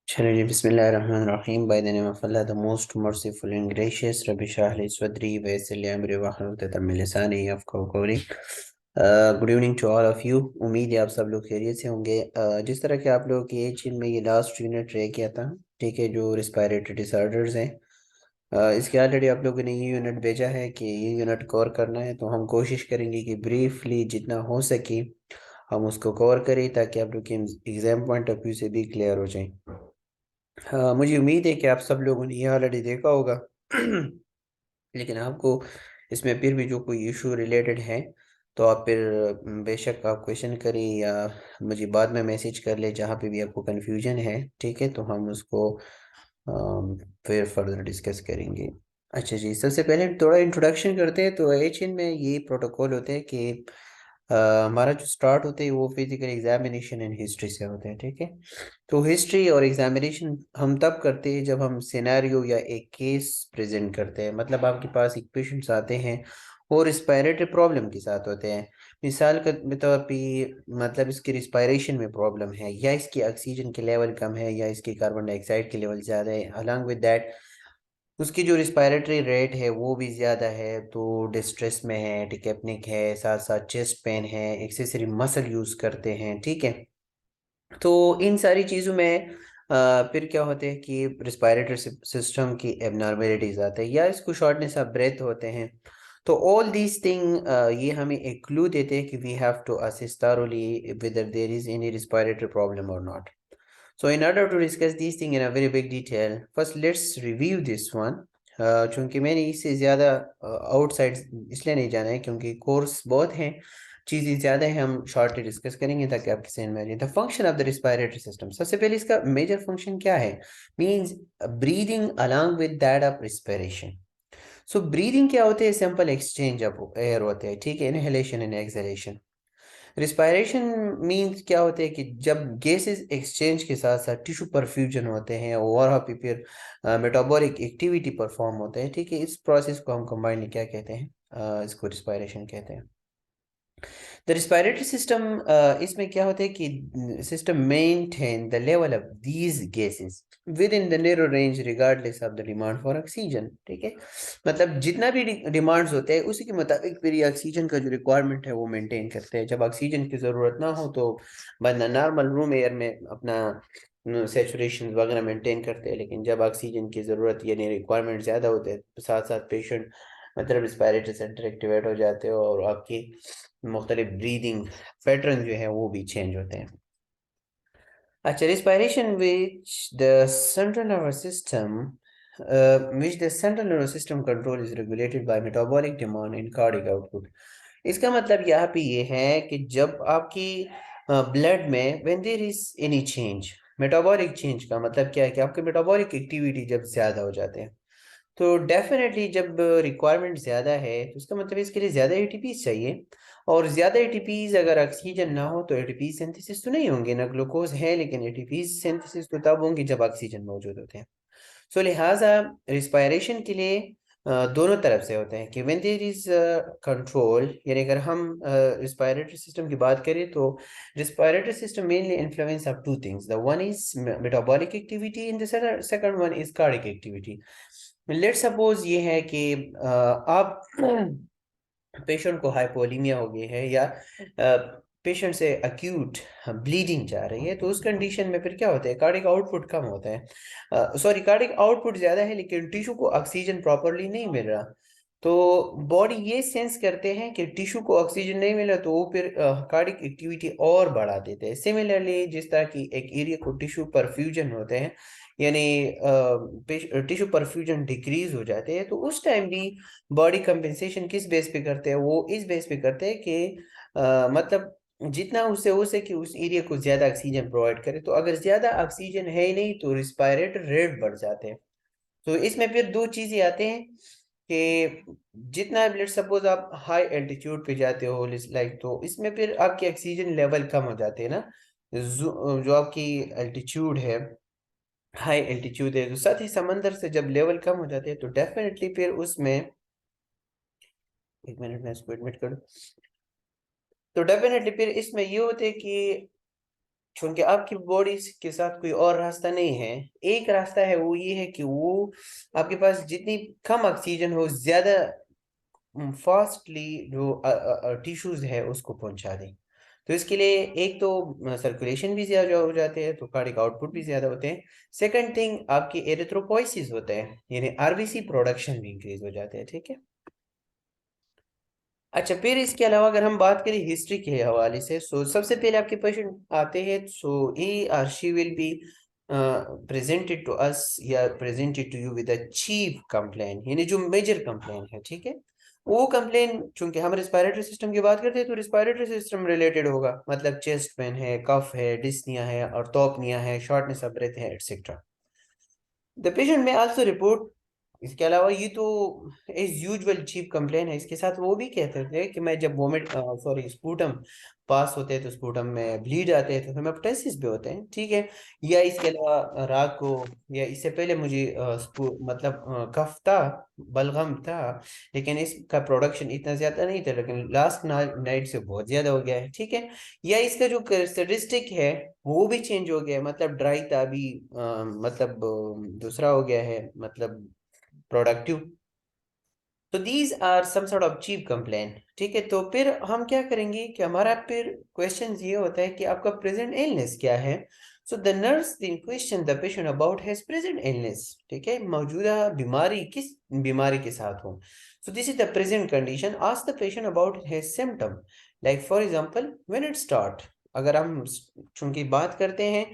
चलिए जी बिस्मिल्लाहिर्रहमानिर्रहीम by the name of Allah the most merciful and gracious रब्बि इश्रह ली सदरी व यस्सिर ली अमरी वाहलुल उक़दतम मिन लिसानी यफ़क़हू क़ौली। Good evening to all of you. उम्मीद है आप सब लोग खैरियत से होंगे। जिस तरह के आप लोगों की एज में ये लास्ट यूनिट रह गया था, ठीक है, जो रिस्पायरेटरी डिसऑर्डर्स हैं, इसके ऑलरेडी आप लोगों ने ये यूनिट भेजा है कि ये यूनिट कवर करना है, तो हम कोशिश करेंगे कि ब्रीफली जितना हो सके हम उसको कवर करें ताकि आप लोग के एग्ज़ाम पॉइंट ऑफ व्यू से भी क्लियर हो जाए। हाँ, मुझे उम्मीद है कि आप सब लोगों ने ये ऑलरेडी देखा होगा। लेकिन आपको इसमें फिर भी जो कोई इशू रिलेटेड है तो आप फिर बेशक आप क्वेश्चन करें या मुझे बाद में मैसेज कर ले, जहाँ पे भी आपको कन्फ्यूजन है, ठीक है, तो हम उसको फिर फर्दर डिस्कस करेंगे। अच्छा जी, सबसे पहले थोड़ा इंट्रोडक्शन करते हैं। तो एशियन में ये प्रोटोकॉल होते हैं कि हमारा जो स्टार्ट होते हैं वो फिजिकल एग्जामिनेशन एंड हिस्ट्री से होते हैं, ठीक है। तो हिस्ट्री और एग्जामिनेशन हम तब करते हैं जब हम सिनेरियो या एक केस प्रेजेंट करते हैं। मतलब आपके पास एक पेशेंट्स आते हैं और रिस्पायरेटरी प्रॉब्लम के साथ होते हैं। मिसाल के तौर पे मतलब इसकी रिस्पायरेशन में प्रॉब्लम है, या इसकी ऑक्सीजन के लेवल कम है, या इसकी कार्बन डाइऑक्साइड के लेवल ज़्यादा है, अलॉन्ग विद दैट उसकी जो रिस्पायरेटरी रेट है वो भी ज़्यादा है, तो डिस्ट्रेस में है, डिकेपनिक है, साथ साथ चेस्ट पेन है, एक्सेसरी मसल यूज़ करते हैं, ठीक है। तो इन सारी चीज़ों में फिर क्या होते हैं कि रिस्पायरेटरी सिस्टम की एबनॉर्मेलिटीज आते हैं, या इसको शॉर्टनेस ऑफ ब्रेथ होते हैं। तो ऑल दीज थिंग ये हमें एक क्लू देते हैं कि we have to assist thoroughly whether there is any respiratory problem or not. So in order to discuss these things in a very big detail, first let's review this one. चूंकि मैंने इससे ज़्यादा outside इसलिए नहीं जाना है क्योंकि course बहुत हैं, चीज़ें ज़्यादा हैं, हम शॉर्टली डिस्कस करेंगे ताकि आपकी समझ में आ जाए। The function of the respiratory system, सबसे पहले इसका मेजर फंक्शन क्या है? Means breathing along with that of respiration. So breathing क्या होते हैं? सिंपल एक्सचेंज ऑफ एयर होते हैं, ठीक है, inhalation and exhalation. Respiration means क्या होते हैं कि जब गैसेस एक्सचेंज के साथ साथ टिश्यू परफ्यूजन होते हैं और वहाँ पे फिर मेटाबॉलिक एक्टिविटी परफॉर्म होते हैं, ठीक है। इस प्रोसेस को हम कंबाइनली क्या कहते हैं? इसको रिस्पायरेशन कहते हैं। द रिस्पायरेटरी सिस्टम, इसमें क्या होता है कि system maintain the level of these gases with in the narrow range regardless of the demand for oxygen, ठीक है। मतलब जितना भी डिमांड्स होते हैं उसी के मुताबिक फिर ये ऑक्सीजन का जो रिक्वायरमेंट है वो मेंटेन करते हैं। जब ऑक्सीजन की ज़रूरत ना हो तो बंदा नॉर्मल रूम एयर में अपना सेचुरेशन वगैरह मेंटेन करते हैं, लेकिन जब ऑक्सीजन की ज़रूरत यानी रिक्वायरमेंट ज़्यादा होते हैं तो साथ साथ पेशेंट मतलब रिस्पायरेटरी सेंटर एक्टिवेट हो जाते हो और आपकी मुख्तलिफ ब्रीदिंग पैटर्न जो है वो भी चेंज होते हैं। अच्छा, respiration which the central nervous system control is regulated by metabolic demand and cardiac output. इसका मतलब यहाँ पे ये है कि जब आपकी ब्लड में when there is any change, metabolic change का मतलब क्या है कि आपके मेटाबॉलिक एक्टिविटी जब ज़्यादा हो जाते हैं, तो डेफिनेटली जब रिक्वायरमेंट ज़्यादा है तो इसका मतलब इसके लिए ज़्यादा एटीपीज चाहिए। और ज़्यादा एटीपीज अगर ऑक्सीजन ना हो तो एटीपीज सिंथेसिस तो नहीं होंगे ना, ग्लूकोज है, लेकिन एटीपीज सिंथेसिस तो तब होंगे जब ऑक्सीजन मौजूद होते हैं। सो लिहाजा रिस्पायरेशन के लिए दोनों तरफ से होते हैं कि व्हेन देयर इज कंट्रोल, यानी अगर हम रिस्पायरेटरी सिस्टम की बात करें तो respiratory system mainly influence of two things, the one is metabolic activity and the second one is cardiac activity. Let's suppose ये है कि आप पेशेंट को हाइपोलीमिया हो गई है, या पेशेंट से अक्यूट ब्लीडिंग जा रही है, तो उस कंडीशन में फिर क्या होता है? कार्डिक आउटपुट कम होता है, सॉरी कार्डिक आउटपुट ज़्यादा है लेकिन टिश्यू को ऑक्सीजन प्रॉपरली नहीं मिल रहा। तो बॉडी ये सेंस करते हैं कि टिश्यू को ऑक्सीजन नहीं मिला, तो वो फिर कार्डिक एक्टिविटी और बढ़ा देते हैं। सिमिलरली जिस तरह की एक एरिया को टिश्यू परफ्यूजन होते हैं, यानी टिश्यू परफ्यूजन डिक्रीज हो जाते हैं, तो उस टाइम भी बॉडी कंपेंसेशन किस बेस पे करते हैं? वो इस बेस पे करते हैं कि मतलब जितना उससे हो सके उस एरिया को ज्यादा ऑक्सीजन प्रोवाइड करे। तो अगर ज्यादा ऑक्सीजन है ही नहीं तो रिस्पायरेटरी रेट बढ़ जाते हैं। तो इसमें फिर दो चीजें आते हैं कि जितना लेट सपोज आप हाई एल्टीट्यूड पे जाते हो लाइक, तो इसमें फिर आपके ऑक्सीजन लेवल कम हो जाते हैं ना। जो आपकी एल्टीट्यूड है, हाई एल्टीट्यूड है, तो साथ ही समंदर से जब लेवल कम हो जाते हैं तो डेफिनेटली फिर उसमें, एक मिनट में इसको एडमिट करूँ, तो डेफिनेटली फिर इसमें ये होते हैं कि क्योंकि आपकी बॉडी के साथ कोई और रास्ता नहीं है। एक रास्ता है, वो ये है कि वो आपके पास जितनी कम ऑक्सीजन हो, ज्यादा फास्टली जो टिश्यूज है उसको पहुंचा दें। तो इसके लिए एक तो सर्कुलेशन भी ज्यादा हो जाते हैं, तो कार्डिक आउटपुट भी ज्यादा होते हैं। सेकंड थिंग, आपकी एरिथ्रोपोइसिस होता है, यानी आरबीसी प्रोडक्शन भी इंक्रीज हो जाते हैं। ठीक है। अच्छा, फिर इसके अलावा अगर हम बात करें हिस्ट्री के हवाले से, सो सबसे पहले आपके पेशेंट आते हैं, सो ही और she will be presented to us या presented to you with a chief complain, यानी जो मेजर कंप्लेन है। ठीक है। वो कंप्लेन, चूंकि हम रिस्पायरेटरी सिस्टम की बात करते हैं, तो रिस्पायरेटरी सिस्टम रिलेटेड होगा, मतलब चेस्ट पेन है, कफ है, डिस्निया है, और तोपनिया है, शॉर्टनेस ऑफ ब्रेथ है, एटसेट्रा। द पेशेंट में आल्सो रिपोर्ट। इसके अलावा ये तो इज यूजुअल चीप कंप्लेन है, इसके साथ वो भी कहते थे कि मैं जब वोमिट सॉरी स्पूटम पास होते हैं तो स्पूटम में ब्लीड आते हैं, तो हेमेप्टाइसिस भी होते हैं। ठीक है। या इसके अलावा रात को या इससे पहले मुझे मतलब कफ था, बलगम था, लेकिन इसका प्रोडक्शन इतना ज्यादा नहीं था, लेकिन लास्ट नाइट से बहुत ज्यादा हो गया है। ठीक है। या इसका जो कैरेक्टरिस्टिक है वो भी चेंज हो गया है, मतलब ड्राई था अभी, मतलब दूसरा हो गया है, मतलब प्रोडक्टिव। तो these are some sort of cheap complain. ठीक है। तो फिर हम क्या करेंगे कि हमारा फिर क्वेश्चन ये होता है कि आपका प्रेजेंट इलनेस क्या है। सो द नर्स दिन question the patient about has present illness. ठीक है, मौजूदा बीमारी किस बीमारी के साथ हो। So this is the present condition, ask the patient about has symptom, like for example when it start. अगर हम चूंकि बात करते हैं,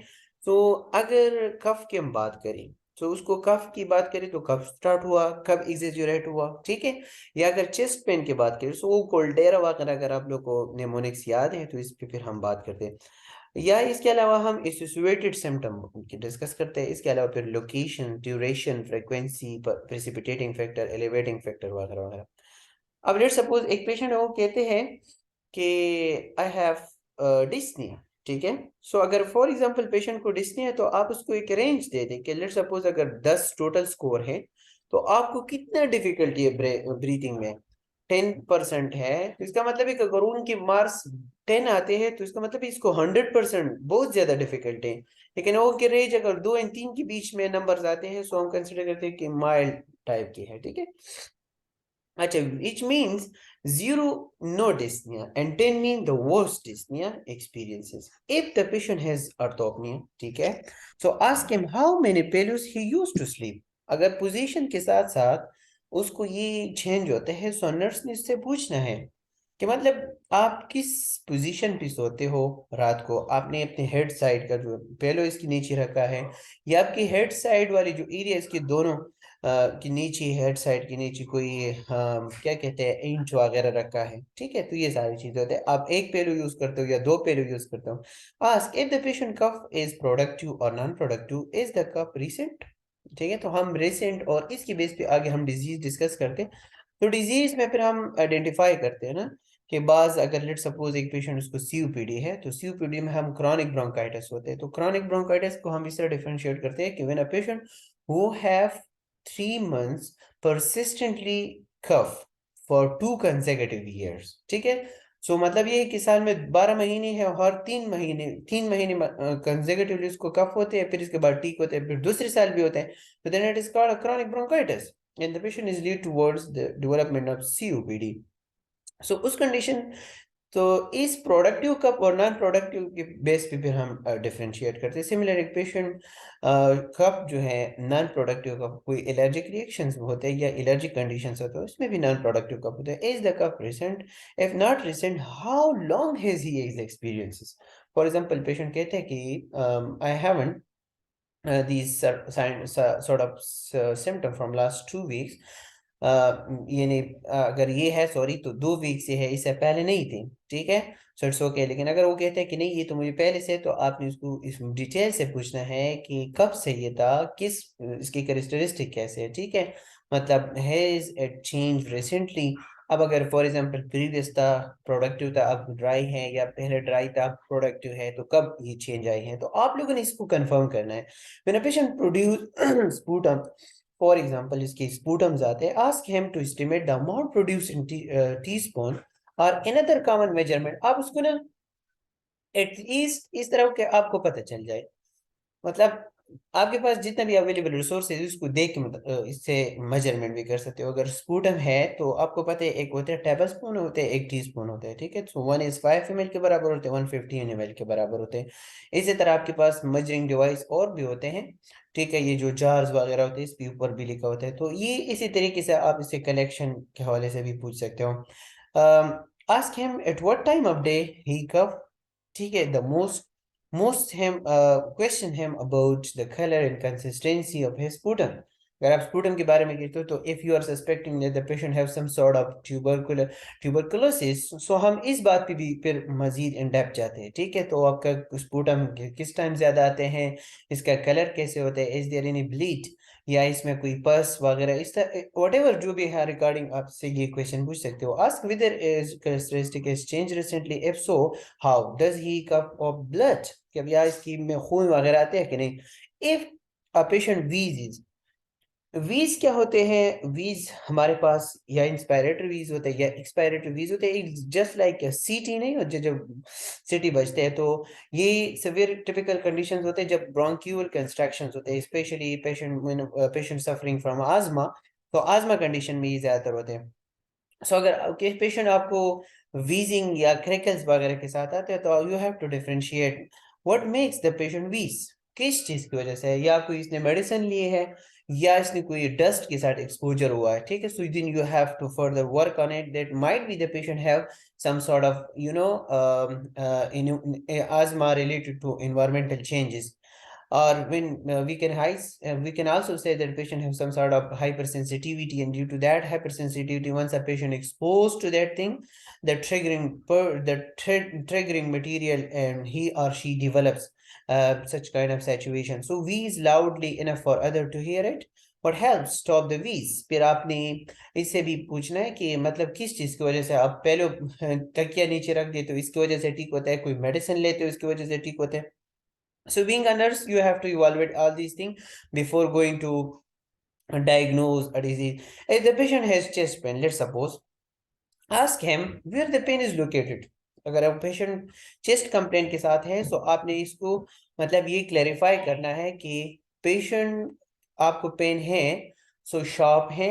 तो अगर कफ की हम बात करें, तो उसको कफ की बात करें तो कब स्टार्ट हुआ, कब एग्जेजरेट हुआ। ठीक है। या अगर चेस्ट पेन की बात करें, तो वो कोल्डेरा वगैरह अगर आप लोग को निमोनिक्स याद है, तो इस पे फिर हम बात करते हैं। या इसके अलावा हम एसोसिएटेड सिम्टम की डिस्कस करते हैं। इसके अलावा फिर location, duration, frequency, precipitating factor, elevating factor वगैरह वगैरह। अब लेट्स सपोज एक पेशेंट है, वो कहते हैं कि आई हैव डिस्निया। ठीक है। सो अगर फॉर एग्जांपल पेशेंट को डिस्निया है, तो आप उसको एक रेंज दे दें कि लेट्स सपोज अगर 10 टोटल स्कोर है, तो आपको कितना डिफिकल्टी है ब्रीथिंग में। 10% है, तो इसका मतलब है कि अगर उनके मार्क्स 10 आते हैं, तो इसका मतलब है इसको 100% बहुत ज्यादा डिफिकल्ट है। लेकिन वो के रेंज अगर 2 और 3 के बीच में नंबर्स आते हैं, सो हम कंसिडर करते हैं कि माइल्ड टाइप की है। ठीक है। अच्छा, which means 0 no dyspnea and 10 mean the worst dyspnea experiences. If the patient has orthopnea, ठीक है, so ask him how many pillows he used to sleep. अगर पोजीशन के साथ साथ उसको ये चेंज होते हैं, सो नर्स ने इससे पूछना है कि मतलब आप किस पोजीशन पे सोते हो रात को। आपने अपने हेड साइड का जो पेलो इसके नीचे रखा है, या आपकी हेड साइड वाली जो एरिया इसके दोनों कि नीचे हेड साइड के नीचे कोई क्या कहते हैं इंच वगैरह रखा है। ठीक है। तो ये सारी चीजें होते हैं। आप एक पेलो यूज करते हो या दो पेलो यूज करते हो। Ask if the patient cough is productive और non productive, is the cough recent. ठीक है। तो हम रिसेंट और इसकी बेस पे आगे हम डिजीज डिस्कस करते हैं। तो डिजीज में फिर हम आइडेंटिफाई करते हैं ना कि बाज अगर लेट सपोज एक पेशेंट उसको सीओपीडी है, तो सीओपीडी में हम क्रॉनिक ब्रोंकाइटिस होते हैं। तो क्रॉनिक ब्रोंकाइटिस को हम इस तरह डिफरेंशिएट करते हैं कि when a patient who have 3 months persistently cough for 2 consecutive years। ठीक है। सो मतलब ये है कि साल में 12 महीने है, और हर 3 महीने कंसेक्यूटिवली उसको कफ होते हैं, फिर इसके बाद ठीक होते हैं, फिर दूसरे साल भी होते हैं। तो then it is called chronic bronchitis and the patient is lead towards the development of COPD। सो उस कंडीशन, तो इस प्रोडक्टिव कप और नॉन प्रोडक्टिव के बेस पे फिर हम डिफरेंशिएट करते हैं। सिमिलर एक पेशेंट कप जो है नॉन प्रोडक्टिव कप, कोई एलर्जिक रिएक्शंस होते हैं या एलर्जिक कंडीशंस होते हैं, उसमें भी नॉन प्रोडक्टिव कप होता है। Is the cup recent, if not recent how long has he experiences. For example patient कहते हैं कि I haven't these sort of symptom from last 2 weeks। यानी अगर ये है सॉरी तो 2 वीक से है, इससे पहले नहीं थी। ठीक है। So it's okay. लेकिन अगर वो कहते हैं कि नहीं ये तो मुझे पहले से, तो आपने उसको इस डिटेल से पूछना है कि कब से ये था, किस इसकी कैरेक्टरिस्टिक कैसे है। ठीक है। मतलब हैज इट चेंज रिसेंटली। अब अगर फॉर एग्जांपल प्रीवियस था प्रोडक्टिव था, अब ड्राई है, या पहले ड्राई था प्रोडक्टिव है, तो कब ये चेंज आई है, तो आप लोगों ने इसको कंफर्म करना है। When a patient produce sputum, for example, इसके sputums आते हैं, ask him to estimate the amount produced in teaspoon or another common measurement। आप उसको ना एटलीस्ट इस तरह के आपको पता चल जाए, मतलब आपके पास जितना भी अवेलेबल रिसोर्सेज उसको देख के इससे मेजरमेंट भी कर सकते हो। अगर स्पूटम है तो आपको पता है एक होते हैं टेबल स्पून, होते हैं एक टी स्पून होते हैं, ठीक है। तो 1 is 5 ml के बराबर होते हैं, 115 ml के बराबर होते हैं। इसी तरह आपके पास मेजरिंग डिवाइस और भी होते हैं, ठीक है। ये जो जार्स वगैरह होते हैं इसके ऊपर भी लिखा होता है। तो ये इसी तरीके से आप इसे कलेक्शन के हवाले से भी पूछ सकते हो। Ask him at what time of day he cough, ठीक है। The most him question him about the color and consistency of his sputum। अगर आप sputum के बारे में कहते हो तो if you are suspecting that the patient have some sort of tuberculosis, so हम इस बात पे भी फिर मजीद इन डेप्थ जाते हैं, ठीक है। तो आपका sputum किस टाइम ज्यादा आते हैं, इसका कलर कैसे होता है, is there any bleed, या इसमें कोई पस वगैरह, इस तरह वट एवर जो भी है रिगार्डिंग आपसे ये क्वेश्चन पूछ सकते हो। Ask whether is characteristic is change recently, if so how does he cough of blood, कि अब या इसकी में खून वगैरह आते हैं कि नहीं। इफ अ पेशेंट वीज, वीज क्या होते हैं, वीज हमारे पास या इंस्पायरेटरी वीज होते हैं या एक्सपायरेटरी वीज होते हैं, जस्ट लाइक सीटी नहीं होते जब सिटी बजते हैं। तो ये सिवियर टिपिकल कंडीशंस होते हैं जब ब्रोंक्यूल कंस्ट्रक्शंस होते हैं, स्पेशली पेशेंट सफरिंग फ्रॉम आजमा। तो आजमा कंडीशन में ये ज्यादातर होते हैं। सो अगर पेशेंट आपको वीजिंग या क्रिकल्स वगैरह के साथ आते हैं तो you have to differentiate what makes the patient wheeze, किस चीज की वजह से है, या कोई इसने मेडिसिन लिए है या इसने कोई डस्ट के साथ एक्सपोजर हुआ है, ठीक है। So then you have to further work on it, that might be the patient have some sort of asthma related to environmental changes, or when we can also say that patient have some sort of hypersensitivity, and due to that hypersensitivity, once a patient exposed to that thing, the triggering material, and he or she develops such kind of situation. So wheeze loudly enough for other to hear it, what helps stop the wheeze। फिर आपने इससे भी पूछना है कि मतलब किस चीज की वजह से आप पहले तकिया नीचे रख देते हो इसकी वजह से ठीक होता है, कोई मेडिसिन लेते हो इसकी वजह से ठीक होता है। So being a nurse, you have to evaluate all these things before going to diagnose a disease. If the patient has chest pain, let's suppose, ask him where the pain is located। अगर आप patient chest complaint के साथ है तो आपने इसको मतलब ये क्लैरिफाई करना है कि पेशेंट आपको पेन है, सो शार्प है,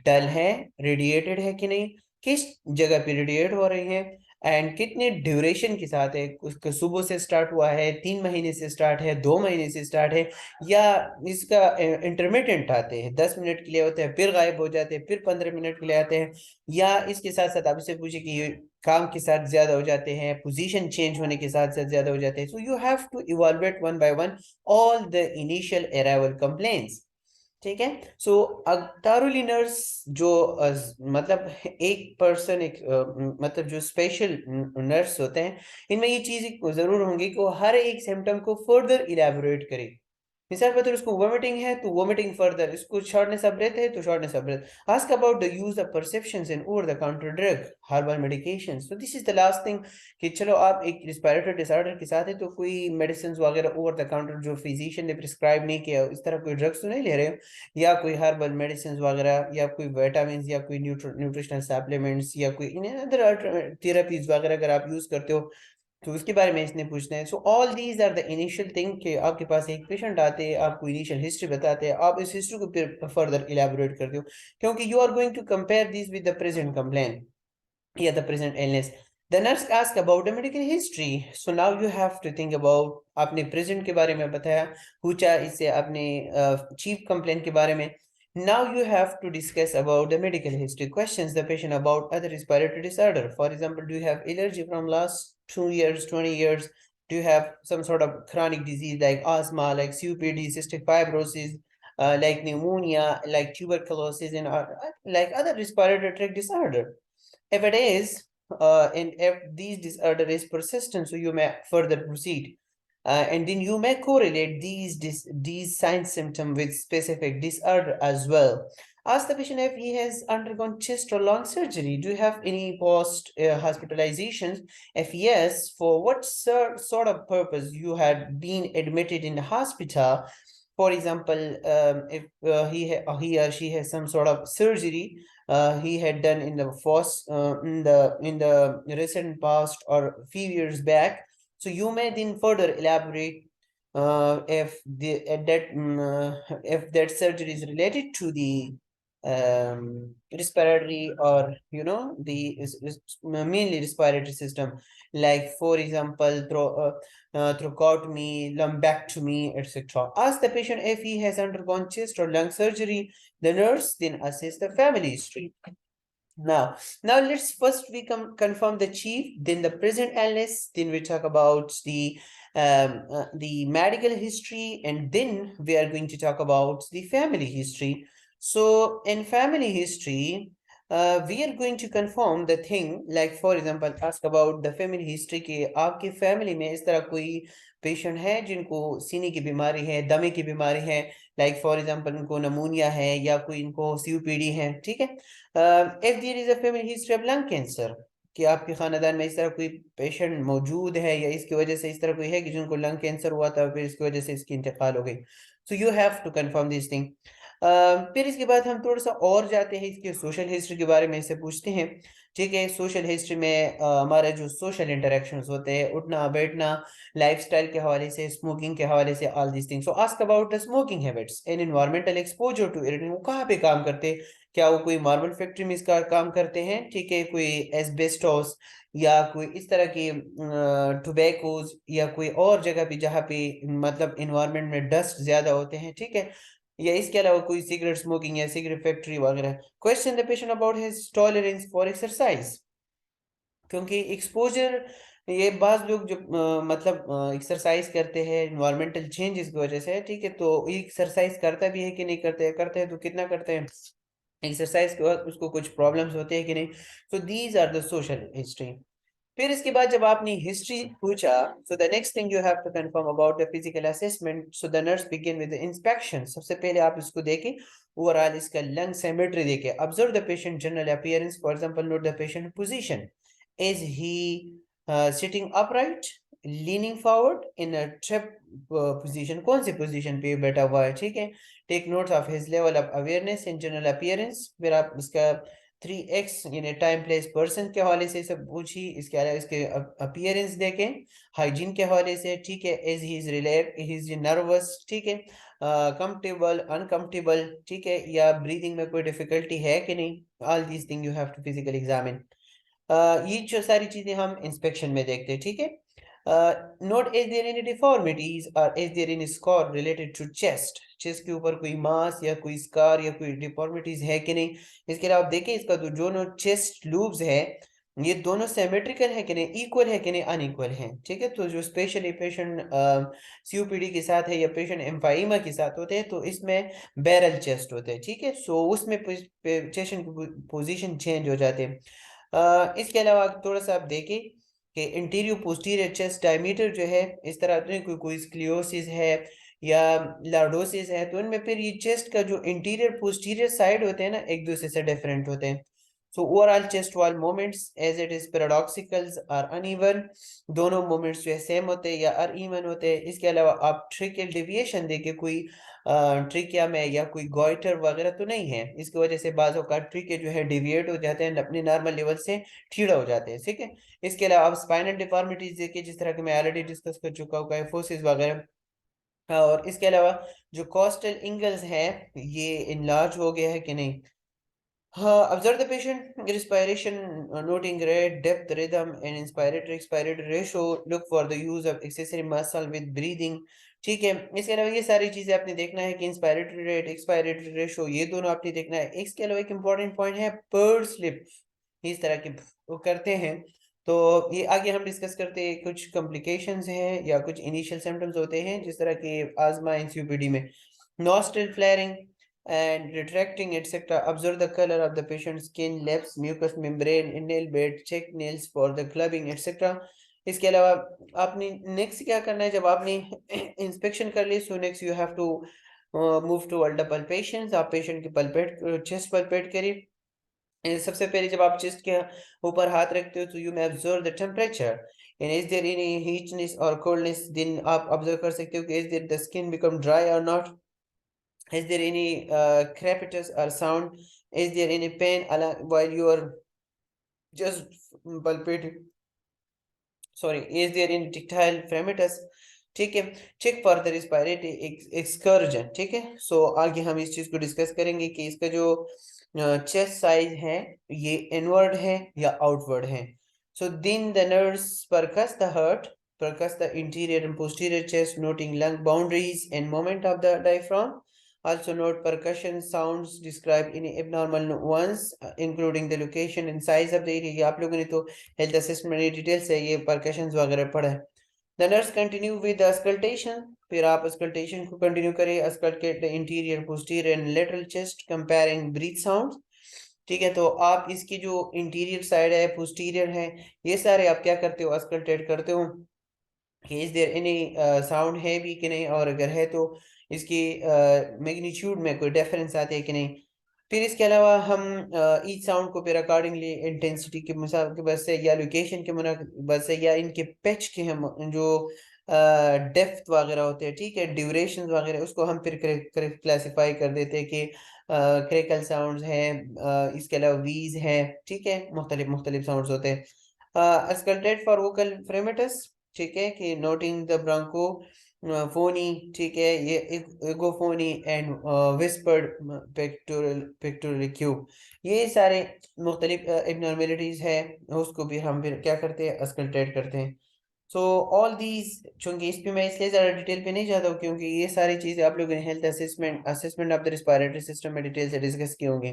डल है, रेडिएटेड है कि नहीं, किस जगह पे रेडिएट हो रही है, एंड कितने ड्यूरेशन के साथ है, उसका सुबह से स्टार्ट हुआ है, 3 महीने से स्टार्ट है, 2 महीने से स्टार्ट है, या इसका इंटरमिटेंट आते हैं, 10 मिनट के लिए होते हैं फिर गायब हो जाते हैं, फिर 15 मिनट के लिए आते हैं, या इसके साथ साथ आप इससे पूछे कि ये काम के साथ ज्यादा हो जाते हैं, पोजीशन चेंज होने के साथ साथ ज्यादा हो जाते हैं। So you have to evaluate one by one all the initial arrival complaints, ठीक है। सो thoroughly नर्स जो मतलब एक पर्सन एक मतलब जो स्पेशल नर्स होते हैं, इनमें ये चीज जरूर होंगी कि वो हर एक सिम्टम को फर्दर इलेबोरेट करे। मिसाल पर उसको वोमिटिंग है तो वोमिटिंग फर्दर, इसको शॉर्टनेस ऑफ ब्रेथ है तो shortness of breath. Ask about the use of perceptions in over the counter drug, herbal medications. तो this is the last thing कि चलो आप एक रिस्पिरेटरी डिसऑर्डर के साथ है तो कोई मेडिसिन वगैरह ओवर द काउंटर जो फिजिशियन ने प्रिस्क्राइब नहीं किया, इस तरह कोई ड्रग्स तो नहीं ले रहे हो, या कोई हर्बल मेडिसिन वगैरह, या कोई विटामिन, या कोई न्यूट्रिशनल सप्लीमेंट्स, या कोई अदर थेरेपीज वगैरह अगर आप यूज करते हो तो उसके बारे में इसने पूछना है। So all these are the initial thing कि आपके पास एक पेशेंट आते हैं, आपको इनिशियल हिस्ट्री बताते हैं, आप इस हिस्ट्री को फिर फर्दर इलेबोरेट करते हो, क्योंकि you are going to compare this with the present complaint या the present illness। The nurse asked about the medical history, so now you have to think about, आपने present के बारे में बताया, पूछा इससे आपने chief complaint के बारे में। Now you have to discuss about the medical history, questions the patient about other respiratory disorder, for example, do you have allergy from last 2 years, 20 years, do you have some sort of chronic disease like asthma, like COPD, cystic fibrosis, like pneumonia, like tuberculosis, and like other respiratory tract disorder। If it is, and if these disorder is persistent, so you may further proceed. And then you may correlate these signs symptom with specific disorder as well. Ask the patient if he has undergone chest or lung surgery. Do you have any post hospitalizations? If yes, for what sort of purpose you had been admitted in the hospital? For example, if he or she has some sort of surgery he had done in the first in the recent past or few years back, So you may then further elaborate if that surgery is related to the respiratory, or the mainly respiratory system, like for example thoracotomy, lumpectomy, etc. Ask the patient if he has undergone chest or lung surgery. The nurse then assess the family history. Now let's first we confirm the chief, then the present illness, then we talk about the medical history, and then we are going to talk about the family history. So in family history, we are going to confirm the thing, like for example ask about the family history कि आपके family में इस तरह कोई patient है जिनको सीने की बीमारी है, दमे की बीमारी है, लाइक फॉर एग्जांपल इनको नमूनिया है या कोई इनको सीओपीडी है, ठीक है। If there is a family history of lung cancer, कि आपके खानदान में इस तरह कोई पेशेंट मौजूद है या इसकी वजह से इस तरह कोई है कि जिनको लंग कैंसर हुआ था फिर इसकी वजह से इसकी इंतकाल हो गई, so you have to confirm this thing. फिर इसके बाद हम थोड़ा सा और जाते हैं इसके सोशल हिस्ट्री के बारे में इससे पूछते हैं, ठीक है। सोशल हिस्ट्री में हमारे जो सोशल इंटरेक्शंस होते हैं, उठना बैठना, लाइफस्टाइल के हवाले से, स्मोकिंग के हवाले से, all this things. So ask about the smoking habits and environmental exposure to irritant, वो कहाँ पे काम करते हैं, क्या वो कोई मार्बल फैक्ट्री में इसका काम करते हैं, ठीक है, कोई एस्बेस्टोस या कोई इस तरह की टोबैकोज, या कोई और जगह पे जहाँ पे मतलब इन्वायरमेंट में डस्ट ज्यादा होते हैं, ठीक है, या इसके अलावा कोई सिगरेट स्मोकिंग या सिगरेट फैक्ट्री वगैरह। Question the patient about his tolerance for exercise, क्योंकि एक्सपोजर, ये बाज लोग जो मतलब एक्सरसाइज करते हैं इन्वायरमेंटल चेंजेस की वजह से, ठीक है, तो एक्सरसाइज करता भी है कि नहीं करते हैं तो कितना करते हैं, एक्सरसाइज के बाद उसको कुछ प्रॉब्लम्स होते हैं कि नहीं। So these are the social history. फिर इसके बाद जब आपने हिस्ट्री पूछा, so the next thing you have to confirm about the physical assessment. So the nurse begin with the inspection. सबसे पहले आप इसको देखें, ओवरऑल इसका लंग सिमेट्री देखें, observe the patient general appearance, for example note the patient position, is he sitting upright, leaning forward, in a trip position, कौन सी position पे बैठा हुआ है, ठीक है। Take note of his level of awareness in general appearance. फिर आप इसका 3x यानी टाइम प्लेस पर्सन के हवाले से सब पूछी, इसके अलावा इसके अपीयरेंस देखें, हाइजीन के हवाले से, ठीक है, as he is relax, he is nervous, ठीक है, कंफर्टेबल, अनकंफर्टेबल, ठीक है, या ब्रीदिंग में कोई डिफिकल्टी है कि नहीं, all these thing you have to physically examine. ये जो सारी चीजें हम इंस्पेक्शन में देखते हैं, ठीक है। Note is there any deformities और is there any scar related to chest, chest के ऊपर कोई मास या कोई स्कार या कोई डिफॉर्मिटीज है कि नहीं। इसके अलावा आप देखिए इसका जो दोनों चेस्ट लूब्स है, ये दोनों सिमेट्रिकल है कि नहीं, इक्वल है कि नहीं, अनइक्वल है, ठीक है। तो जो स्पेशली पेशेंट सीओपीडी के साथ है या पेशेंट एम्फाइमा के साथ होते हैं तो इसमें बैरल चेस्ट होते हैं, ठीक है, सो उसमें पेशेंट की पोजीशन चेंज हो जाते हैं। इसके अलावा थोड़ा सा आप देखें कि इंटीरियर पोस्टीरियर चेस्ट डायमीटर जो है, इस तरह कोई स्क्लियोसिस है या लार्डोसिस है, तो इनमें फिर ये चेस्ट का जो इंटीरियर पोस्टीरियर साइड होते हैं ना, एक दूसरे से डिफरेंट होते हैं। So overall chest wall movements as it is paradoxicals are uneven, दोनों मूवमेंट्स जो है सेम होते हैं या अनइवन होते हैं। इसके अलावा आप ट्रिकल डेविएशन देखे, कोई ट्रिकिया में या कोई गॉइटर वगैरह तो नहीं है, इसकी वजह से बाजों का ट्रिके जो है डिविएट हो जाते हैं, अपने नॉर्मल लेवल से टीढ़ा हो जाते हैं, ठीक है। इसके अलावा आप स्पाइनल डिफॉर्मिटीज देखिए, जिस तरह के मैं ऑलरेडी डिस्कस कर चुका हूँ, फोसिस वगैरह। और इसके अलावा जो कोस्टल एंगल्स है, ये इनलार्ज हो गया है कि नहीं। Observe the patient respiration, noting rate, depth, rhythm, and inspiratory expiratory ratio. Look for the use of accessory muscle with breathing. ठीक है, इसके अलावा ये सारी चीजें आपने देखना है कि इंस्पायरेटरी रेट, एक्सपायरेटरी रेशो, ये दोनों आपने देखना है। इसके अलावा एक इम्पॉर्टेंट पॉइंट है पर्ड स्लिप, इस तरह के वो करते हैं, तो ये आगे हम डिस्कस करते हैं। कुछ कॉम्प्लिकेशंस हैं या कुछ इनिशियल सिम्टम्स होते हैं जिस तरह के आजमा एनसीओपीडी में, nostril flaring and retracting, etc. Observe the color of the patient's skin, lips, mucous membrane, nail bed, check nails for the clubbing, etc. इसके अलावा आपने नेक्स्ट क्या करना है, जब आपने इंस्पेक्शन कर ली, so next you have to move to the palpations. आप पेशेंट की पल्पेट, चेस्ट पल्पेट करिए। सबसे पहले जब आप चेस्ट के ऊपर हाथ रखते हो तो you may observe the temperature, and is there any heatness और कोल्डनेस, दिन आप ऑब्जर्व कर सकते हो कि is there the skin become dry और not, is there any crepitus or sound, is there any pain while you are just palpating. sorry, is there in tactile parameters, ठीक है। Check for the respiratory excursion, ठीक है। सो आगे हम इस चीज को डिस्कस करेंगे कि इसका जो चेस्ट साइज है ये इनवर्ड है या आउटवर्ड है। So then the nurse percuss the heart, percuss the interior and posterior chest, noting lung boundaries and movement of the diaphragm. Also note percussion sounds described in abnormal ones, including the location and size of the area. ये आप लोगों ने तो health assessment में detail से ये percussions वगैरह पढ़ा है। The nurse continue with the auscultation. फिर आप auscultation को कंटिन्यू करें। Auscultate the interior, posterior and lateral chest, comparing breath sounds. ठीक है, तो आप इसकी जो इंटीरियर साइड है, पोस्टीरियर है, ये सारे आप क्या करते हो, ऑस्कल्टेट करते हो कि इज देयर एनी साउंड है भी कि नहीं, और अगर है तो इसकी मैग्नीट्यूड में कोई डिफरेंस आते हैं कि नहीं। फिर इसके अलावा हम ईच साउंड को फिर अकॉर्डिंगली इंटेंसिटी के मुताबिक से या लोकेशन के मुताबिक से या इनके पिच के हम जो डेप्थ वगैरह होते हैं, ठीक है, ड्यूरेशन वगैरह, उसको हम फिर क्लासिफाई कर देते हैं कि क्रिकल साउंड्स हैं, इसके अलावा वीज है, ठीक है, मुख्तलिफ मुख्तलिफ साउंड्स होते हैं। अस्कल्टेट फॉर वोकल फ्रेमेटस, ठीक है, कि नोटिंग द ब्रोंको फोनी, ठीक है, ये एगोफोनी एंड विस्पर्ड पेक्टोरल क्यूब, ये सारे मुख्तलिफ एबनॉर्मेलिटीज है, उसको भी हम फिर क्या करते हैं, अस्कल्टेट करते हैं। सो ऑल दीज, चूंकि इस पे मैं इसलिए ज़्यादा डिटेल पे नहीं जाता हूँ क्योंकि ये सारी चीज़ें आप लोगों ने health assessment of the respiratory system में डिटेल से डिस्कस की होंगी।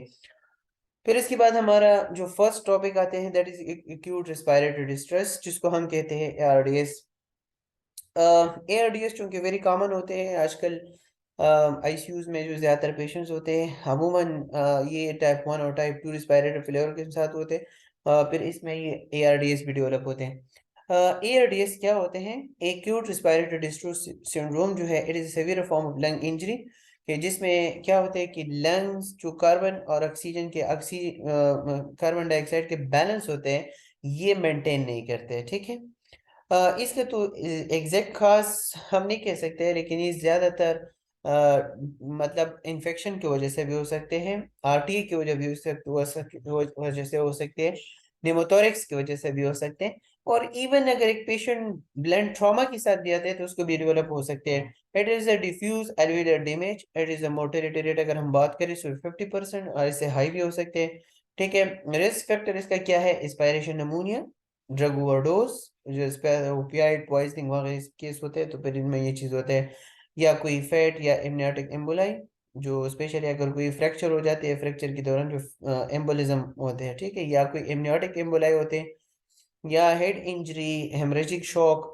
फिर इसके बाद हमारा जो फर्स्ट टॉपिक आते हैं that is acute respiratory distress, जिसको हम कहते हैं ARDS। ARDS चूंकि वेरी कॉमन होते हैं आजकल आईसीयूज में जो ज़्यादातर पेशेंट्स होते हैं, अमूमन ये टाइप 1 और टाइप 2 रिस्पायरेटरी फेलियर के साथ होते हैं। फिर इसमें ये ARDS भी डेवलप होते हैं। ARDS क्या होते हैं, एक्यूट रिस्पायरेटरी डिस्ट्रेस सिंड्रोम जो है, it is severe form of lung injury, कि जिसमें क्या होता है कि लंग्स जो कार्बन और ऑक्सीजन के कार्बन डाइऑक्साइड के बैलेंस होते हैं ये मेंटेन नहीं करते हैं, ठीक है। इसके तो एग्जैक्ट खास हम नहीं कह सकते, लेकिन ये ज़्यादातर मतलब इन्फेक्शन की वजह से भी हो सकते हैं, आरटीई की वजह भी वजह से हो सकते हैं, निमोथोरिक्स की वजह से भी हो सकते हैं, और इवन अगर एक पेशेंट ब्लंट ट्रॉमा के साथ भी आते हैं तो उसको भी डेवलप हो सकते हैं। It is a diffuse alveolar damage, it is a mortality rate अगर हम बात करें तो 50% और इससे हाई भी हो सकते हैं, ठीक है। रिस्क फैक्टर इसका क्या है, एस्पायरेशन नमूनिया, ड्रग ओवरडोज, जो इस पर ओपियाइड पॉइजनिंग वगैरह केस होते हैं तो फिर इनमें ये चीज़ होते हैं, या कोई फैट या एमनियोटिक एम्बोलाई, जो स्पेशली अगर कोई फ्रैक्चर हो जाती है, फ्रैक्चर के दौरान जो एम्बोलिज्म होते हैं, ठीक है, या कोई एमनियोटिक एम्बोलाई होते हैं, या head injury, haemorrhagic shock,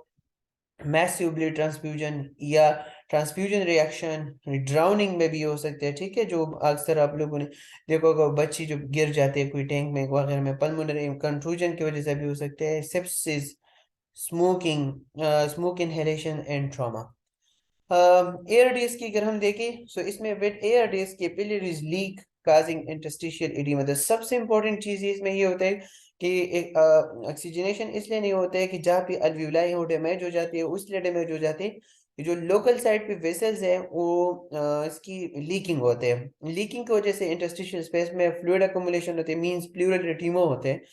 massive blood transfusion, या ट्रांसफ्यूजन रिएक्शन, ड्राउनिंग में भी हो सकते हैं, ठीक है, जो अक्सर आप लोगों ने देखो होगा, बच्ची जो गिर जाते हैं कोई टैंक में वगैरह में, पल्मोनरी कंफ्यूजन की वजह से भी हो सकते हैं, sepsis, smoking, smoke inhalation and trauma. ARDS की अगर हम देखें तो इसमें with ARDS capillaries leak causing interstitial oedema, तो सबसे इंपॉर्टेंट चीज इसमें ये होता है कि एक ऑक्सीजनेशन इसलिए नहीं होता है कि जहाँ पे अल्वियोलाई हो डैमेज हो जाती है उसलिए डैमेज हो जाती है, जो लोकल साइड पे वेसल्स है वो इसकी लीकिंग होते हैं, लीकिंग की वजह से इंटरस्टिशियल स्पेस में फ्लूइड अकोमुलेशन होते हैं, मींस प्लूरल एडिमा होते हैं।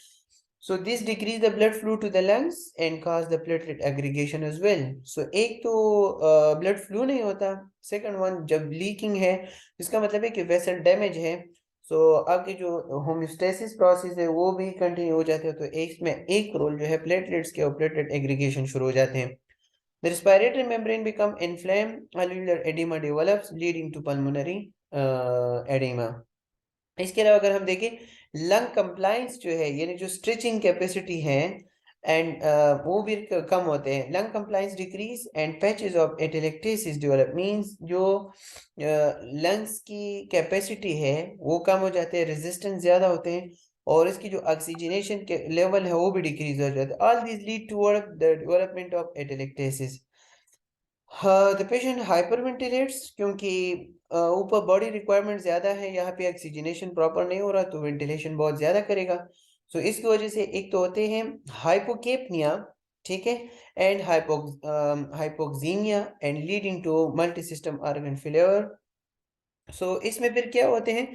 So this decrease the blood flow to the lungs and cause the platelet aggregation as well. So एक तो blood flow नहीं होता, second one जब leaking है इसका मतलब है कि vessel damage है, so आपकी जो homeostasis process है वो भी continue हो जाते हैं, तो इसमें एक रोल जो है platelets के और platelet aggregation शुरू हो जाते हैं। The respiratory membrane become inflamed, alveolar edema develops leading to pulmonary edema. इसके अलावा अगर हम देखें लंग कंप्लाइंस जो है, यानी जो स्ट्रेचिंग कैपेसिटी है एंड वो भी कम होते हैं, lung compliance decrease and patches of atelectasis develop, means जो लंग्स की कैपेसिटी है वो कम हो जाते हैं, रेजिस्टेंस ज्यादा होते हैं, और इसकी जो ऑक्सीजनेशन के लेवल है वो भी डिक्रीज हो जाता है। All this lead toward the development of atelectasis. हाँ, द पेशेंट हाइपरवेंटिलेट्स क्योंकि ऊपर बॉडी रिक्वायरमेंट ज़्यादा है, यहाँ पे ऑक्सीजनेशन प्रॉपर नहीं हो रहा तो वेंटिलेशन बहुत ज़्यादा करेगा। सो इसकी वजह से एक तो होते हैं हाइपोकेपनिया, ठीक है, and hypoxemia and leading to multi system organ failure. So इसमें फिर क्या होते हैं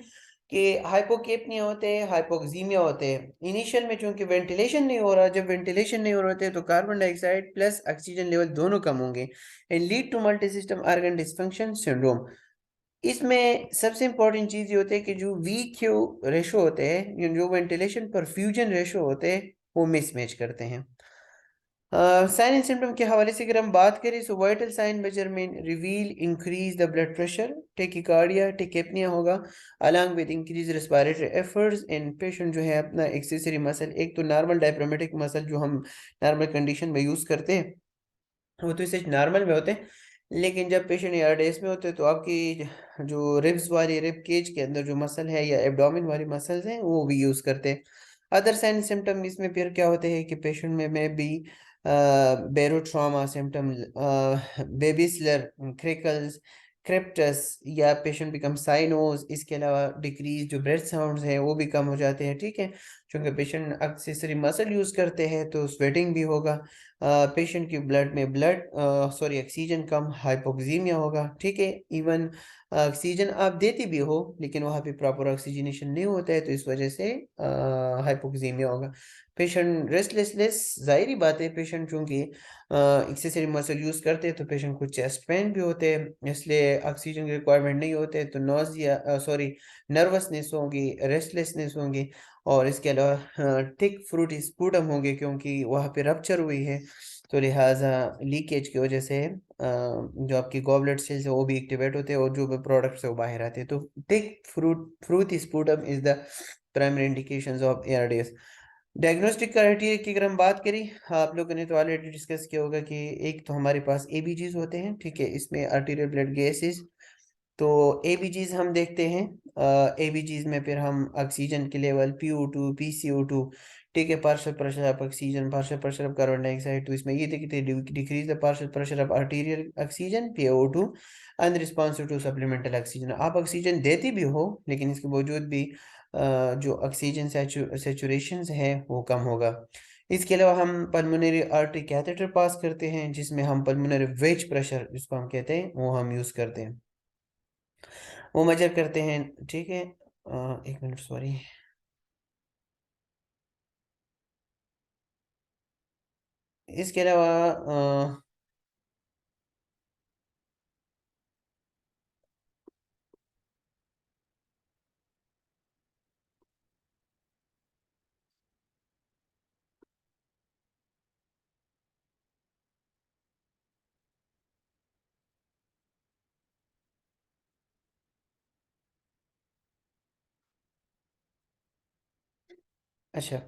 कि हाइपोकेपनिया होते हैं, हाइपोक्सीमिया होते हैं। इनिशियल में चूंकि वेंटिलेशन नहीं हो रहा, जब वेंटिलेशन नहीं हो रहे होते तो carbon dioxide plus oxygen level दोनों कम होंगे and lead to multi system organ dysfunction syndrome. इसमें सबसे इंपॉर्टेंट चीज ये होती है कि जो वी क्यू रेशो होते हैं, जो वेंटिलेशन परफ्यूजन रेशो होते हैं, वो मिसमैच करते हैं। साइन एंड सिम्टम के हवाले से अगर हम बात करें, so vital sign measurement reveal increase the blood pressure, tachycardia, tachypnea होगा, along with increase respiratory efforts and patient जो है अपना एक्सेसरी मसल, एक तो नॉर्मल डायफ्रामेटिक मसल जो हम नॉर्मल कंडीशन में यूज करते हैं वो तो इसे नॉर्मल में होते हैं, लेकिन जब पेशेंट एआरडीएस में होते हैं तो आपकी जो रिब्स वाली रिब केज के अंदर जो मसल है या एब्डोमेन वाली मसल्स हैं वो भी यूज करते हैं। अदर साइन सिम्टम इसमें फिर क्या होते हैं कि पेशेंट में भी बेरोट्रॉमा सिम्टम, बेबी स्लर, क्रिकल्स, क्रिप्टस, या पेशेंट बिकम साइनोज। इसके अलावा डिक्रीज जो ब्रेथ साउंड्स हैं वो भी कम हो जाते हैं, ठीक है, क्योंकि पेशेंट एक्सेसरी मसल यूज करते हैं तो स्वेटिंग भी होगा। पेशेंट की ब्लड में सॉरी ऑक्सीजन कम, हाइपोक्सीमिया होगा, ठीक है। इवन ऑक्सीजन आप देती भी हो लेकिन वहाँ पे प्रॉपर ऑक्सीजनेशन नहीं होता है तो इस वजह से हाइपोक्सीमिया होगा। पेशेंट रेस्टलेसनेस, जाहिर बात है, पेशेंट चूंकि एक्सेसरी मसल यूज करते हैं तो पेशेंट को चेस्ट पेन भी होते हैं, इसलिए ऑक्सीजन की रिक्वायरमेंट नहीं होते तो नोजिया सॉरी नर्वसनेस होगी, रेस्टलेसनेस होगी, और इसके अलावा थिक फ्रूटी स्पूटम होंगे क्योंकि वहाँ पे रप्चर हुई है, तो लिहाजा लीकेज की वजह से जो आपकी गॉबलेट सेल्स है वो भी एक्टिवेट होते हैं और जो भी प्रोडक्ट्स है वो बाहर आते हैं। तो thick fruity sputum is the primary indications of ARDS. Diagnostic criteria की अगर हम बात करें, आप लोगों ने तो ऑलरेडी डिस्कस किया होगा कि एक तो हमारे पास एबीजीज होते हैं, ठीक है, इसमें आर्टीरियल ब्लड गैसेस। तो एबीजीज हम देखते हैं, एबीजीज में फिर हम ऑक्सीजन के लेवल, पीओ2, पीसीओ2, ठीक है, partial pressure of oxygen, partial pressure of carbon dioxide, तो इसमें ये देखते हैं decrease the partial pressure of arterial oxygen, P O two, unresponsive to supplemental oxygen. आप ऑक्सीजन देती भी हो लेकिन इसके बावजूद भी जो ऑक्सीजन सेचुरेशन है वो कम होगा। इसके अलावा हम पल्मोनरी आर्टरी कैथेटर पास करते हैं जिसमें हम पल्मोनरी वेज प्रेशर जिसको हम कहते हैं वो हम यूज करते हैं, वो मेजर करते हैं, ठीक है। एक मिनट सॉरी। इसके अलावा अच्छा,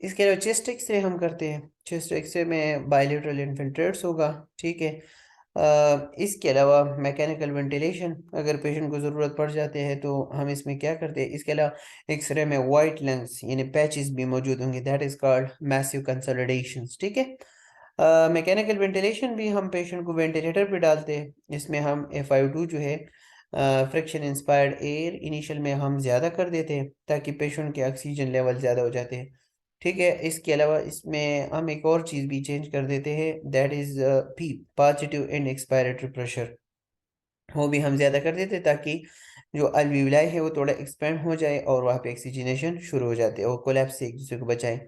इसके अलावा चेस्ट एक्सरे हम करते हैं, चेस्ट एक्सरे में बायलेटरल इन्फिल्ट्रेट्स होगा, ठीक है। इसके अलावा मैकेनिकल वेंटिलेशन अगर पेशेंट को ज़रूरत पड़ जाते हैं तो हम इसमें क्या करते हैं। इसके अलावा एक्सरे में वाइट लंग्स यानी पैचेस भी मौजूद होंगे, दैट इज़ कॉल्ड मैसिव कंसोलिडेशंस, ठीक है। मैकेनिकल वेंटिलेशन भी हम पेशेंट को वेंटिलेटर पे डालते हैं, इसमें हम FiO2 जो है फ्रिक्शन इंस्पायर्ड एयर इनिशियल में हम ज़्यादा कर देते हैं ताकि पेशेंट के ऑक्सीजन लेवल ज़्यादा हो जाते हैं, ठीक है। इसके अलावा इसमें हम एक और चीज़ भी चेंज कर देते हैं, that is P positive and expiratory pressure, वो भी हम ज़्यादा कर देते हैं ताकि जो अल्वीलाई है वो थोड़ा एक्सपेंड हो जाए और वहाँ पे ऑक्सीजनेशन शुरू हो जाते हैं और कोलैप्स से एक दूसरे को बचाएं।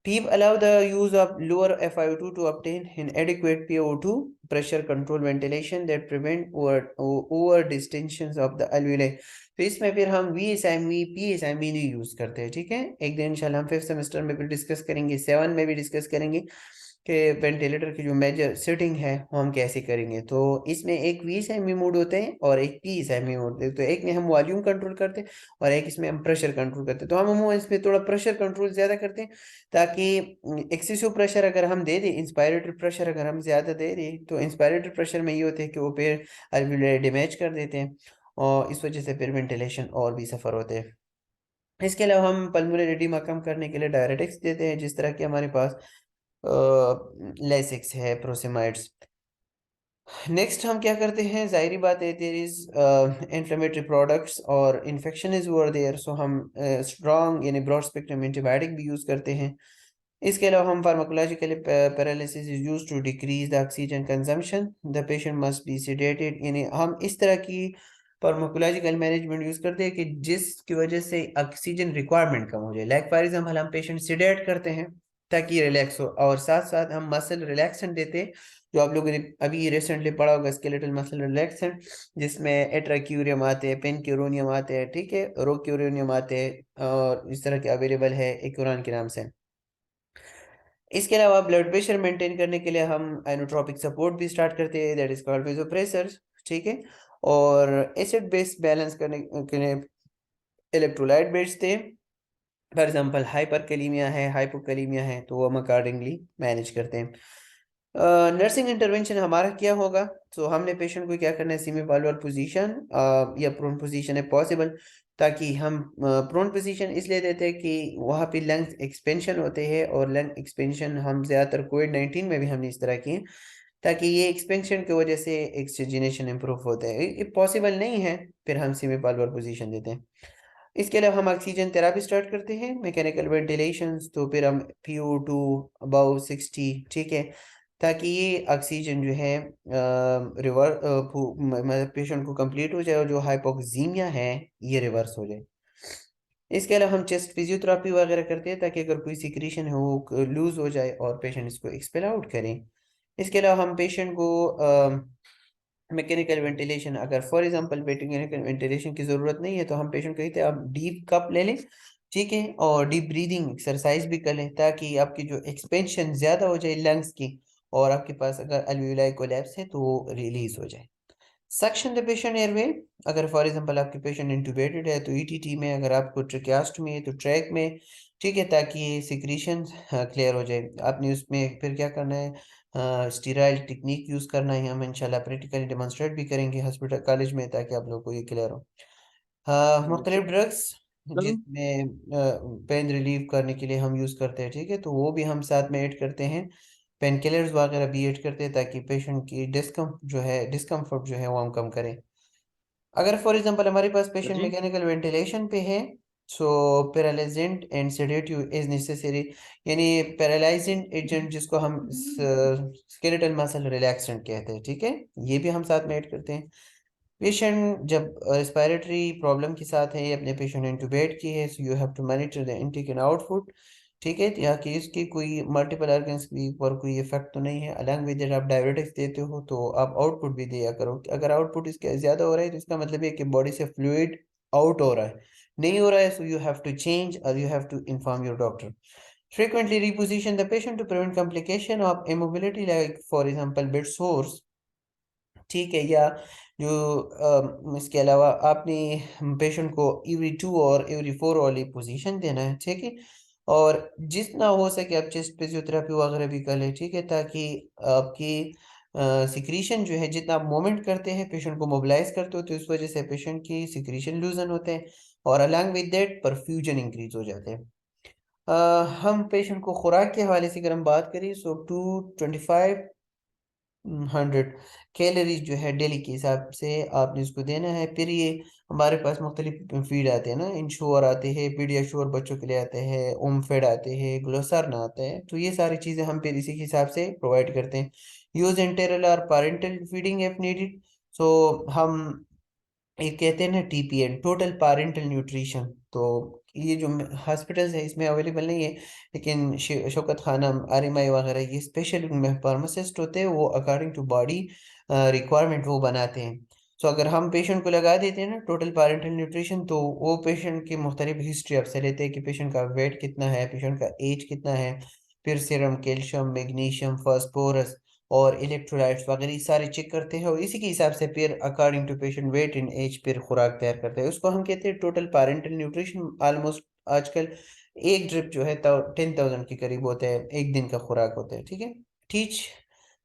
PEEP allow the use of lower FiO2 to obtain inadequate PO2 pressure control ventilation that prevent over distensions of the alveoli। तो इसमें फिर हम VSMV PSMV नहीं यूज करते हैं, ठीक है। एक दिन इंशाल्लाह हम 5th सेमेस्टर में भी डिस्कस करेंगे, 7 में भी डिस्कस करेंगे कि वेंटिलेटर की जो मेजर सेटिंग है वो हम कैसे करेंगे। तो इसमें एक VSMV मोड होते हैं और एक PSMV मोड होते हैं, तो एक में हम वॉल्यूम कंट्रोल करते हैं और एक इसमें हम प्रेशर कंट्रोल करते हैं। तो हम इसमें थोड़ा प्रेशर कंट्रोल ज़्यादा करते हैं ताकि एक्सेसिव प्रेशर अगर हम दे दें, इंस्पायरेटरी प्रेशर अगर हम ज़्यादा दे दें तो इंस्पायरेटरी प्रेशर में ये होते हैं कि वो पेड़ अल्वेओलाई डैमेज कर देते हैं और इस वजह से फिर वेंटिलेशन और भी सफ़र होते हैं। इसके अलावा हम पल्मोनरी एडिमा कम करने के लिए डायरेटिक्स देते हैं, जिस तरह के हमारे पास लेसिक्स है, प्रोसिमाइड्स। नेक्स्ट हम क्या करते हैं, जाहिर बात है देयर इज इन्फ्लेमेटरी प्रोडक्ट्स और infection is over there, so हम स्ट्रॉन्ग यानी ब्रॉड स्पेक्ट्रम एंटीबायोटिक भी यूज़ करते हैं। इसके अलावा हम pharmacologically paralysis is used to decrease the oxygen consumption, the patient must be sedated, यानी हम इस तरह की फार्माकोलॉजिकल मैनेजमेंट यूज करते हैं कि जिसकी वजह से ऑक्सीजन रिक्वायरमेंट कम हो जाए। लाइक फॉर एग्जाम्पल हम पेशेंट सिडेट करते हैं ताकि रिलैक्स हो, और साथ साथ हम मसल रिलैक्सेंट देते हैं, जो आप लोगों ने अभी रिसेंटली पढ़ा होगा, स्केलेटल मसल रिलैक्सेंट, जिसमें एट्राक्यूरियम आते हैं, पेनक्यूरोनियम आते हैं, ठीक है, रोक्यूरोनियम आते हैं, और इस तरह के अवेलेबल है एक्यूरान के नाम से। इसके अलावा ब्लड प्रेशर मेंटेन करने के लिए हम आइनोट्रोपिक सपोर्ट भी स्टार्ट करते हैं, दैट इज कॉल्ड वेसोप्रेसर्स, ठीक है। और एसिड बेस बैलेंस करने के लिए इलेक्ट्रोलाइट बेचते हैं। फॉर एग्जांपल हाइपरकैलेमिया है, हाइपोकैलेमिया है, तो वो हम अकॉर्डिंगली मैनेज करते हैं। नर्सिंग इंटरवेंशन हमारा क्या होगा? तो हमने पेशेंट को क्या करना है, सेमी वाल्वुलर पोजीशन या प्रोन पोजीशन है पॉसिबल, ताकि हम प्रोन पोजीशन इसलिए देते हैं कि वहाँ पे लंग्स एक्सपेंशन होते हैं, और लंग एक्सपेंशन हम ज़्यादातर कोविड-19 में भी हमने इस तरह किए, ताकि ये एक्सपेंशन की वजह से ऑक्सीजनेशन इम्प्रूव होता है। ये पॉसिबल नहीं है, फिर हम सेमी वाल्वुलर पोजीशन देते हैं। इसके अलावा हम ऑक्सीजन थेरेपी स्टार्ट करते हैं, मैकेनिकल वेंटिलेशन, तो फिर हम PO2 अबाउ 60, ठीक है, ताकि ये ऑक्सीजन जो है रिवर मतलब पेशेंट को कंप्लीट हो जाए, और जो हाइपोक्सीमिया है ये रिवर्स हो जाए। इसके अलावा हम चेस्ट फिजियोथेरेपी वगैरह करते हैं, ताकि अगर कोई सिक्रीशन है वो लूज हो जाए और पेशेंट इसको एक्सपेल आउट करें। इसके अलावा हम पेशेंट को मैकेनिकल वेंटिलेशन, अगर फॉर एग्जांपल मैकेनिकल वेंटिलेशन की ज़रूरत नहीं है, तो हम पेशेंट को कहते हैं आप डीप कप ले लें, ठीक है, और डीप ब्रीदिंग एक्सरसाइज भी कर लें, ताकि आपकी जो एक्सपेंशन ज़्यादा हो जाए लंग्स की, और आपके पास अगर अल्वियोलाई कोलैप्स है तो वो रिलीज हो जाए। सक्शन द पेशेंट एयरवे, अगर फॉर एग्जांपल आपके पेशेंट इंटुबेटेड है तो ETT में, अगर आपको ट्रेकियास्टमी है तो ट्रैक में, ठीक है, ताकि सिक्रीशन क्लियर हो जाए। आपने उसमें फिर क्या करना है, स्टीराइल टेक्निक यूज़ करना है, हम इंशाल्लाह प्रैक्टिकली डेमोन्स्ट्रेट भी करेंगे हॉस्पिटल कॉलेज में, ताकि आप लोगों को ये क्लियर हो। मुख्तलिफ ड्रग्स जिसमें पेन रिलीव करने के लिए हम यूज़ करते हैं, ठीक है, तो वो भी हम साथ में ऐड करते हैं, पेन किलर्स वगैरह भी ऐड करते हैं, ताकि पेशेंट की डिस्कम्फर्ट जो है वो हम कम करें। अगर फॉर एग्जांपल हमारे पास पेशेंट जी। मैकेनिकल वेंटिलेशन पे है, सो पैरालाइजेंट एंड सेडेटिव इज नेसेसरी, यानी पैरालाइजिंग एजेंट जिसको हम स्केलेटल मसल रिलैक्सेंट कहते हैं, ठीक है, ये भी हम साथ में ऐड करते हैं। पेशेंट जब रेस्पिरेटरी प्रॉब्लम के साथ है, अपने पेशेंट इंटुबेट की है, so you have to monitor the intake and output, ठीक है, या कि इसकी कोई मल्टीपल ऑर्गन्स की पर कोई इफेक्ट तो नहीं है। अलॉन्ग विद दैट आप डायरेटिक्स देते हो, तो आप आउटपुट भी दिया करो। अगर आउटपुट इसके ज़्यादा हो रहा है तो इसका मतलब है कि बॉडी से फ्लूइड आउट हो रहा है, नहीं हो रहा है, so you have to change, और you have to inform your doctor. Frequently reposition the patient to prevent complication of immobility, like for example bed sores, ठीक है, या जो इसके अलावा आपने पेशेंट को EV2 और EV4 वाली पोजीशन देना है, ठीक है, और जितना हो सके आप चेस्ट फिजियोथेरेपी वगैरह भी कर लें, ठीक है, ताकि आपकी सिक्रीशन जो है, जितना आप मूवमेंट करते हैं पेशेंट को मोबिलाइज करते हो, तो इस वजह से पेशेंट की सिक्रीशन लूजन होते हैं, और along with that perfusion increase हो जाते हैं। हम पेशेंट को खुराक के हवाले से अगर हम बात करें, सो 225 100 कैलोरीज जो है डेली के हिसाब से आपने इसको देना है। फिर ये हमारे पास मुख्तलिफ फीड आते हैं ना, इंश्योर आते हैं, पीडियाश्योर बच्चों के लिए आते हैं, ओम फेड आते हैं, ग्लोसर्न आते हैं, तो ये सारी चीज़ें हम फिर इसी के हिसाब से प्रोवाइड करते हैं। यूज इंटेरल और पेरेंटल फीडिंग इफ नीडेड, सो हम एक कहते हैं ना TPN, टोटल पेरेंटल न्यूट्रिशन, तो ये जो हॉस्पिटल्स है इसमें अवेलेबल नहीं है, लेकिन शौकत खानम, RMI वगैरह ये स्पेशल उनमें फार्मासिस्ट होते हैं, वो अकॉर्डिंग टू बॉडी रिक्वायरमेंट वो बनाते हैं। सो अगर हम पेशेंट को लगा देते हैं ना टोटल पेरेंटल न्यूट्रिशन, तो वो पेशेंट की मुख्तलिफ हिस्ट्री आपसे लेते हैं कि पेशेंट का वेट कितना है, पेशेंट का एज कितना है, फिर सीरम कैल्शियम, मैग्नीशियम, फास्फोरस और इलेक्ट्रोलाइट्स वगैरह सारे चेक करते हैं, और इसी के हिसाब से फिर according to patient weight in age फिर खुराक तैयार करते हैं। उसको हम कहते हैं टोटल पेरेंटल न्यूट्रिशन। ऑलमोस्ट आजकल एक ड्रिप जो है 10,000 के करीब होता है, एक दिन का खुराक होता है, ठीक है। Teach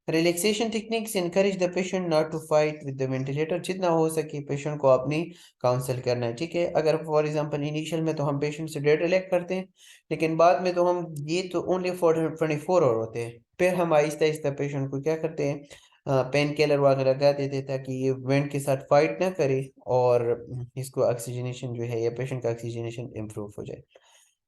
relaxation techniques, encourage the patient not to fight with the ventilator, जितना हो सके पेशेंट को अपनी काउंसल करना है, ठीक है। अगर फॉर एग्जांपल इनिशियल में तो हम पेशेंट से डेट रिलैक्ट करते हैं, लेकिन बाद में तो हम ये तो ओनली फॉर 24 आवर होते हैं, फिर हम आहिस्ता आहिस्ता पेशेंट को क्या करते हैं, पेन किलर वगैरह लगा देते हैं, ताकि ये वेंट के साथ फाइट ना करे, और इसको ऑक्सीजनेशन जो है या पेशेंट का ऑक्सीजनेशन इम्प्रूव हो जाए।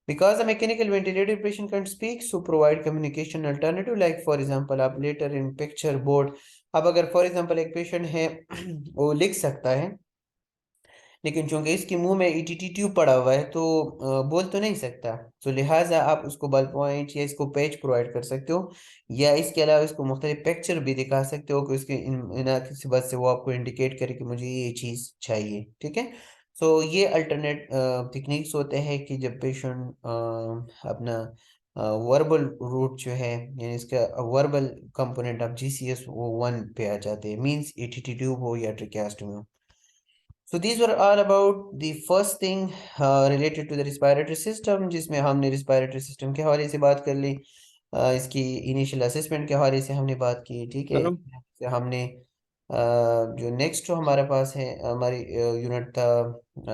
Because a mechanical ventilated patient can't speak, so provide communication alternative, like for example आप later in picture board, अब अगर for example एक पेशेंट है वो लिख सकता है, लेकिन चूंकि इसके मुंह में ईटीटी ट्यूब पड़ा हुआ है तो बोल तो नहीं सकता। तो लिहाजा आप उसको बल पॉइंट या इसको पेज प्रोवाइड कर सकते हो, या इसके अलावा इसको मुख्तलिफ पिक्चर भी दिखा सकते हो कि उसके इन किसी बात से वो आपको इंडिकेट करे कि मुझे ये चीज़ चाहिए। ठीक है। सो ये अल्टरनेट टेक्निक्स होते हैं कि जब पेशेंट अपना वर्बल रूट जो है, यानी इसका वर्बल कंपोनेंट ऑफ जीसीएस वो 1 पे आ जाते हैं, मींस ईटीटी ट्यूब हो या ट्रिकेस्टोमी हो। So these were all about the first thing related to the respiratory system, जिसमें हमने respiratory system के हवाले से बात कर ली, इसकी इनिशियल असेसमेंट के हवाले से हमने बात की। ठीक है। चलो। से हमने जो नेक्स्ट जो हमारे पास है हमारी यूनिट था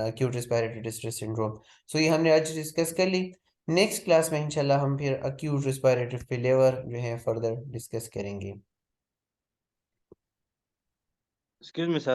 acute respiratory distress syndrome। सो ये हमने आज डिस्कस कर ली। नेक्स्ट क्लास में इंशाल्लाह हम फिर acute respiratory failure जो है फर्दर डिस्कस करेंगे। Excuse me sir.